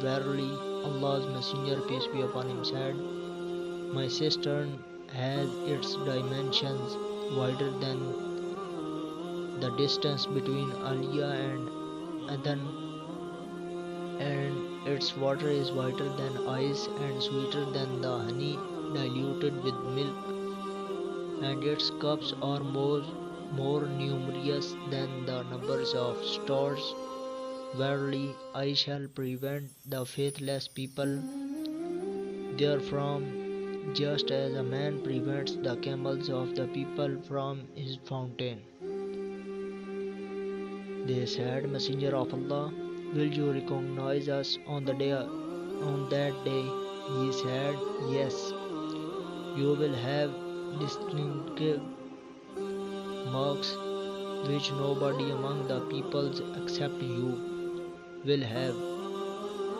Verily, Allah's Messenger, peace be upon him, said, my cistern has its dimensions wider than the distance between Aliyah and Adan, and its water is whiter than ice and sweeter than the honey diluted with milk, and its cups are more numerous than the numbers of stars. Verily, I shall prevent the faithless people therefrom, just as a man prevents the camels of the people from his fountain. They said, Messenger of Allah, will you recognize us on that day? He said, yes, you will have distinctive marks which nobody among the peoples except you will have.